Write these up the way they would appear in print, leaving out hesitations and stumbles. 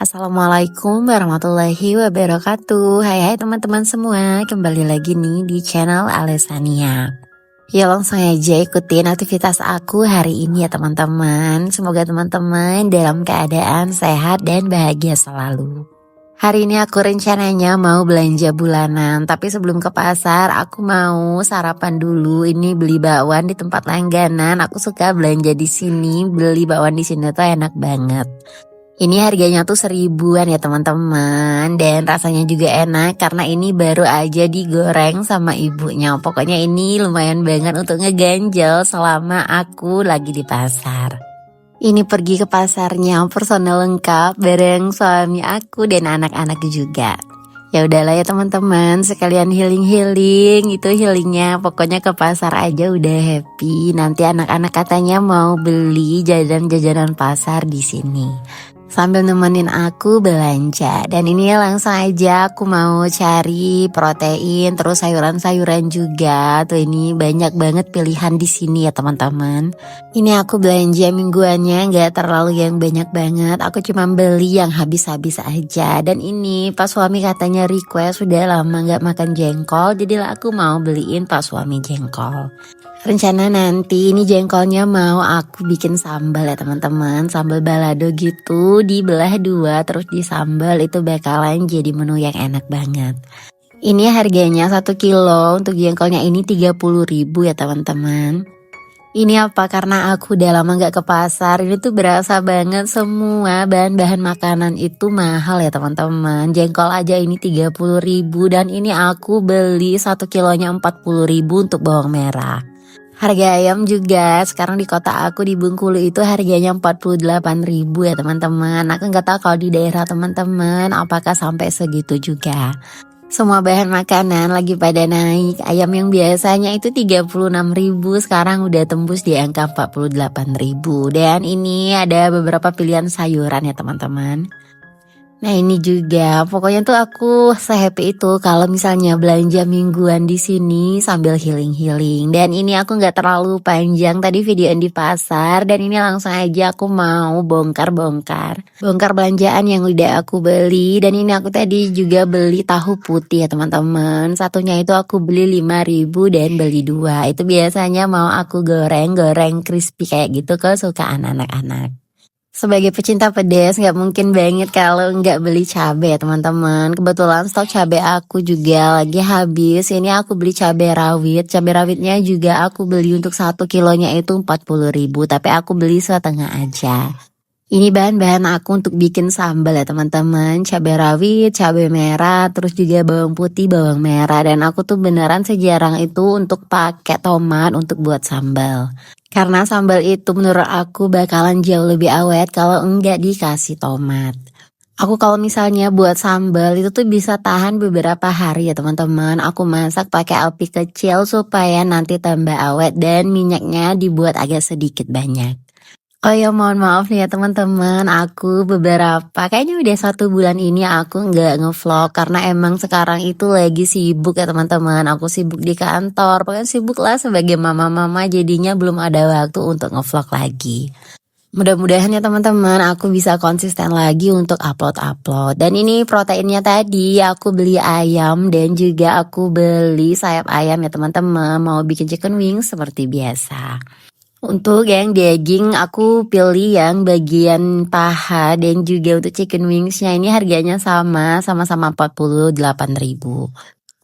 Assalamualaikum warahmatullahi wabarakatuh. Hai teman-teman semua, kembali lagi nih di channel Alesania. Ya langsung aja ikutin aktivitas aku hari ini ya teman-teman. Semoga teman-teman dalam keadaan sehat dan bahagia selalu. Hari ini aku rencananya mau belanja bulanan, tapi sebelum ke pasar aku mau sarapan dulu. Ini beli bakwan di tempat langganan. Aku suka belanja di sini, beli bakwan di sini tuh enak banget. Ini harganya tuh 1000-an ya teman-teman, dan rasanya juga enak karena ini baru aja digoreng sama ibunya. Pokoknya ini lumayan banget untuk ngeganjel selama aku lagi di pasar. Ini pergi ke pasarnya personel lengkap bareng suami aku dan anak-anak juga. Ya udahlah ya teman-teman, sekalian healing, itu healingnya pokoknya ke pasar aja udah happy. Nanti anak-anak katanya mau beli jajanan-jajanan pasar di sini sambil nemenin aku belanja. Dan ini langsung aja aku mau cari protein, terus sayuran-sayuran juga. Tuh ini banyak banget pilihan di sini ya teman-teman. Ini aku belanja mingguannya nggak terlalu yang banyak banget. Aku cuma beli yang habis-habis aja. Dan ini pas suami katanya request sudah lama nggak makan jengkol, jadilah aku mau beliin pas suami jengkol. Rencana nanti ini jengkolnya mau aku bikin sambal ya teman-teman. Sambal balado gitu, dibelah dua terus disambal, itu bakalan jadi menu yang enak banget. Ini harganya 1 kilo, untuk jengkolnya ini 30.000 ya teman-teman. Ini apa, karena aku udah lama gak ke pasar, ini tuh berasa banget semua bahan-bahan makanan itu mahal ya teman-teman. Jengkol aja ini 30.000, dan ini aku beli 1 kilonya 40.000 untuk bawang merah. Harga ayam juga sekarang di kota aku di Bengkulu itu harganya 48.000 ya teman-teman. Aku nggak tahu kalau di daerah teman-teman apakah sampai segitu juga. Semua bahan makanan lagi pada naik. Ayam yang biasanya itu 36.000 sekarang udah tembus di angka 48.000. Dan ini ada beberapa pilihan sayuran ya teman-teman. Nah ini juga, pokoknya tuh aku se-happy itu kalau misalnya belanja mingguan di sini sambil healing. Dan ini aku nggak terlalu panjang tadi videoin di pasar, dan ini langsung aja aku mau bongkar belanjaan yang udah aku beli. Dan ini aku tadi juga beli tahu putih ya teman-teman. Satunya itu aku beli 5.000 dan beli 2. Itu biasanya mau aku goreng crispy kayak gitu kesukaan anak-anak. Sebagai pecinta pedas nggak mungkin banget kalau nggak beli cabai ya teman-teman. Kebetulan stok cabai aku juga lagi habis. Ini aku beli cabai rawit. Cabai rawitnya juga aku beli untuk 1 kilonya itu 40.000, tapi aku beli setengah aja. Ini bahan-bahan aku untuk bikin sambal ya teman-teman. Cabai rawit, cabai merah, terus juga bawang putih, bawang merah. Dan aku tuh beneran sejarang itu untuk pakai tomat untuk buat sambal. Karena sambal itu menurut aku bakalan jauh lebih awet kalau enggak dikasih tomat. Aku kalau misalnya buat sambal itu tuh bisa tahan beberapa hari ya teman-teman. Aku masak pakai api kecil supaya nanti tambah awet, dan minyaknya dibuat agak sedikit banyak. Oh ya mohon maaf nih ya teman-teman, aku kayaknya udah 1 bulan ini aku nggak ngevlog karena emang sekarang itu lagi sibuk ya teman-teman. Aku sibuk di kantor, pokoknya sibuk lah sebagai mama-mama, jadinya belum ada waktu untuk ngevlog lagi. Mudah-mudahan ya teman-teman aku bisa konsisten lagi untuk upload. Dan ini proteinnya tadi aku beli ayam dan juga aku beli sayap ayam ya teman-teman, mau bikin chicken wings seperti biasa. Untuk yang daging aku pilih yang bagian paha, dan juga untuk chicken wingsnya ini harganya sama-sama 48.000.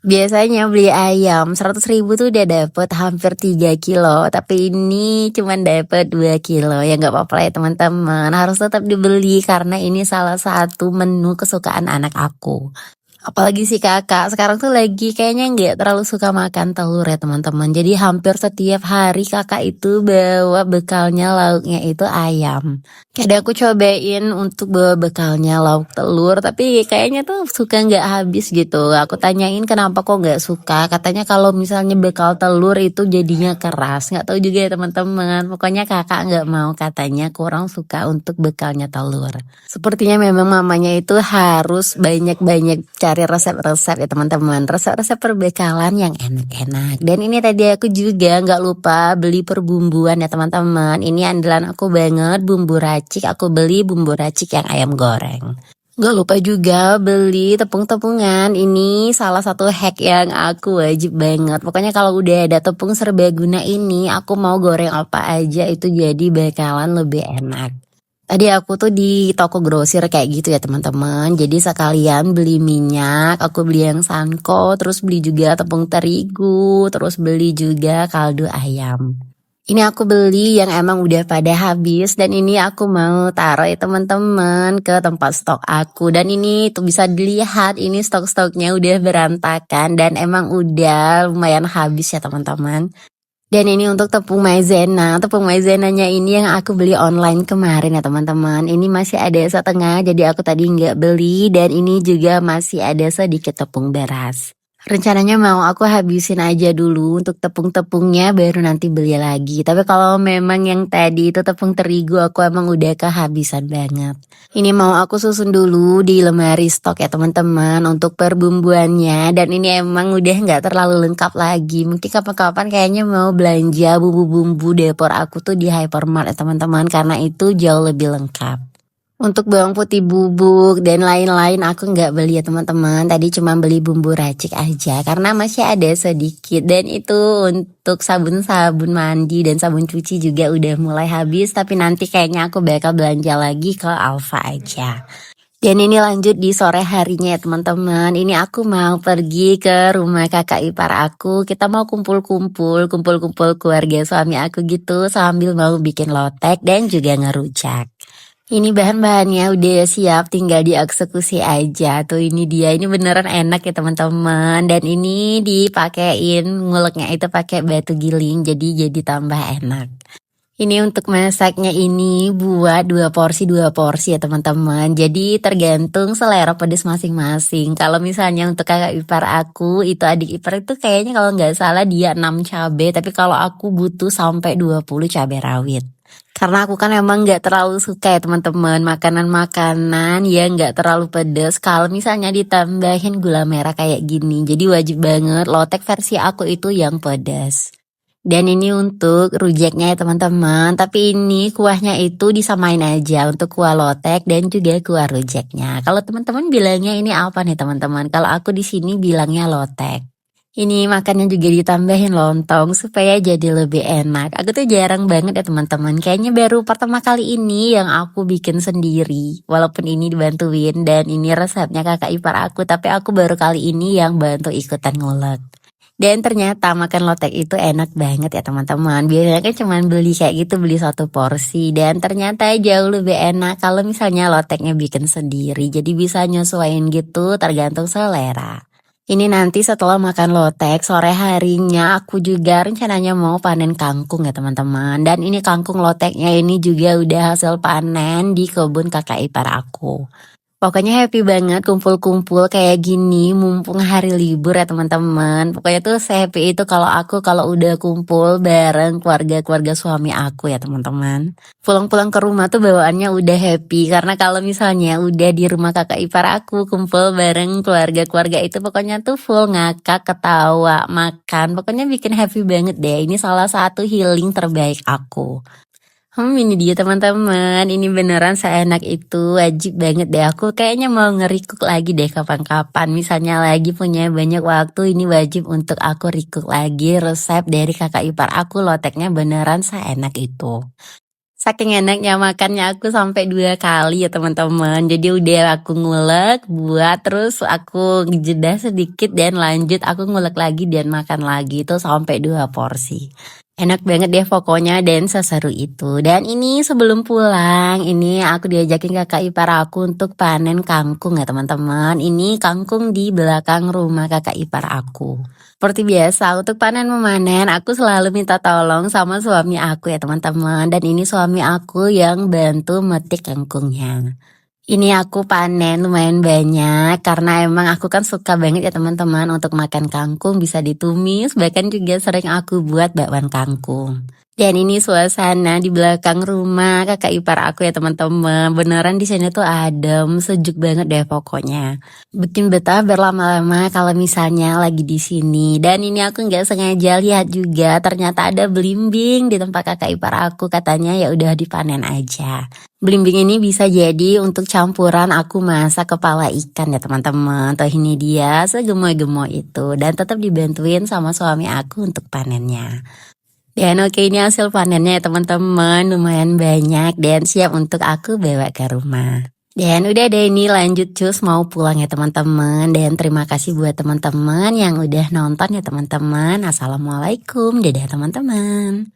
Biasanya beli ayam 100.000 tuh udah dapet hampir 3 kilo, tapi ini cuman dapet 2 kilo. Ya nggak apa-apa ya teman-teman, harus tetap dibeli karena ini salah satu menu kesukaan anak aku. Apalagi si kakak sekarang tuh lagi kayaknya nggak terlalu suka makan telur ya teman-teman. Jadi hampir setiap hari kakak itu bawa bekalnya lauknya itu ayam. Kadang aku cobain untuk bawa bekalnya lauk telur, tapi kayaknya tuh suka nggak habis gitu. Aku tanyain kenapa kok nggak suka, katanya kalau misalnya bekal telur itu jadinya keras. Nggak tahu juga ya teman-teman. Pokoknya kakak nggak mau, katanya kurang suka untuk bekalnya telur. Sepertinya memang mamanya itu harus banyak-banyak cari resep-resep ya teman-teman, resep-resep perbekalan yang enak-enak. Dan ini tadi aku juga nggak lupa beli perbumbuan ya teman-teman. Ini andalan aku banget, bumbu racik. Aku beli bumbu racik yang ayam goreng. Gak lupa juga beli tepung-tepungan. Ini salah satu hack yang aku wajib banget. Pokoknya kalau udah ada tepung serbaguna ini, aku mau goreng apa aja itu jadi bakalan lebih enak. Tadi aku tuh di toko grosir kayak gitu ya teman-teman. Jadi sekalian beli minyak, aku beli yang Sanko, terus beli juga tepung terigu, terus beli juga kaldu ayam. Ini aku beli yang emang udah pada habis dan ini aku mau taruh ya teman-teman ke tempat stok aku. Dan ini tuh bisa dilihat ini stok-stoknya udah berantakan dan emang udah lumayan habis ya teman-teman. Dan ini untuk tepung maizena. Tepung maizenanya ini yang aku beli online kemarin ya teman-teman. Ini masih ada setengah jadi aku tadi nggak beli dan ini juga masih ada sedikit tepung beras. Rencananya mau aku habisin aja dulu untuk tepung-tepungnya baru nanti beli lagi. Tapi kalau memang yang tadi itu tepung terigu aku emang udah kehabisan banget. Ini mau aku susun dulu di lemari stok ya teman-teman untuk perbumbuannya. Dan ini emang udah nggak terlalu lengkap lagi. Mungkin kapan-kapan kayaknya mau belanja bumbu-bumbu dapur aku tuh di hypermart ya teman-teman. Karena itu jauh lebih lengkap. Untuk bawang putih bubuk dan lain-lain aku nggak beli ya teman-teman. Tadi cuma beli bumbu racik aja karena masih ada sedikit. Dan itu untuk sabun-sabun mandi dan sabun cuci juga udah mulai habis. Tapi nanti kayaknya aku bakal belanja lagi ke Alfa aja. Dan ini lanjut di sore harinya ya teman-teman. Ini aku mau pergi ke rumah kakak ipar aku. Kita mau kumpul-kumpul keluarga suami aku gitu sambil mau bikin lotek dan juga ngerujak. Ini bahan-bahannya udah siap, tinggal dieksekusi aja. Tuh ini dia, ini beneran enak ya teman-teman. Dan ini dipakein nguleknya itu pakai batu giling, jadi tambah enak. Ini untuk masaknya ini buat 2 porsi ya teman-teman. Jadi tergantung selera pedas masing-masing. Kalau misalnya untuk kakak ipar aku, itu adik ipar itu kayaknya kalau nggak salah dia 6 cabai. Tapi kalau aku butuh sampai 20 cabai rawit. Karena aku kan emang nggak terlalu suka ya teman-teman makanan-makanan yang nggak terlalu pedas. Kalau misalnya ditambahin gula merah kayak gini, jadi wajib banget lotek versi aku itu yang pedas. Dan ini untuk rujaknya ya teman-teman. Tapi ini kuahnya itu disamain aja untuk kuah lotek dan juga kuah rujaknya. Kalau teman-teman bilangnya ini apa nih teman-teman? Kalau aku di sini bilangnya lotek. Ini makannya juga ditambahin lontong supaya jadi lebih enak. Aku tuh jarang banget ya teman-teman. Kayaknya baru pertama kali ini yang aku bikin sendiri. Walaupun ini dibantuin dan ini resepnya kakak ipar aku. Tapi aku baru kali ini yang bantu ikutan ngulek. Dan ternyata makan lotek itu enak banget ya teman-teman. Biasanya kan cuma beli kayak gitu, beli 1 porsi. Dan ternyata jauh lebih enak kalau misalnya loteknya bikin sendiri. Jadi bisa nyesuaiin gitu tergantung selera. Ini nanti setelah makan lotek, sore harinya aku juga rencananya mau panen kangkung ya teman-teman. Dan ini kangkung loteknya ini juga udah hasil panen di kebun kakak ipar aku. Pokoknya happy banget kumpul-kumpul kayak gini mumpung hari libur ya teman-teman. Pokoknya tuh happy itu kalau udah kumpul bareng keluarga-keluarga suami aku ya teman-teman. Pulang-pulang ke rumah tuh bawaannya udah happy karena kalau misalnya udah di rumah kakak ipar aku kumpul bareng keluarga-keluarga itu pokoknya tuh full ngakak, ketawa, makan. Pokoknya bikin happy banget deh. Ini salah satu healing terbaik aku. Ini dia teman-teman, ini beneran seenak itu, wajib banget deh. Aku kayaknya mau nge-recook lagi deh kapan-kapan. Misalnya lagi punya banyak waktu, ini wajib untuk aku recook lagi resep dari kakak ipar aku. Loteknya beneran seenak itu. Saking enaknya makannya aku sampai 2 kali ya teman-teman. Jadi udah aku ngulek buat terus aku jeda sedikit dan lanjut aku ngulek lagi dan makan lagi itu sampai 2 porsi. Enak banget deh pokoknya dan seseru itu. Dan ini sebelum pulang, ini aku diajakin kakak ipar aku untuk panen kangkung ya teman-teman. Ini kangkung di belakang rumah kakak ipar aku. Seperti biasa untuk panen memanen aku selalu minta tolong sama suami aku ya teman-teman. Dan ini suami aku yang bantu metik kangkungnya. Ini aku panen lumayan banyak karena emang aku kan suka banget ya teman-teman untuk makan kangkung bisa ditumis bahkan juga sering aku buat bakwan kangkung. Dan ini suasana di belakang rumah kakak ipar aku ya teman-teman. Beneran di sini tuh adem, sejuk banget deh pokoknya. Bikin betah berlama-lama kalau misalnya lagi di sini. Dan ini aku nggak sengaja lihat juga ternyata ada belimbing di tempat kakak ipar aku. Katanya ya udah dipanen aja. Belimbing ini bisa jadi untuk campuran aku masak kepala ikan ya teman-teman. Tuh ini dia segemoy-gemoy itu. Dan tetap dibantuin sama suami aku untuk panennya. Dan oke ini hasil panennya ya teman-teman, lumayan banyak dan siap untuk aku bawa ke rumah. Dan udah deh ini lanjut cus mau pulang ya teman-teman. Dan terima kasih buat teman-teman yang udah nonton ya teman-teman. Assalamualaikum, dadah teman-teman.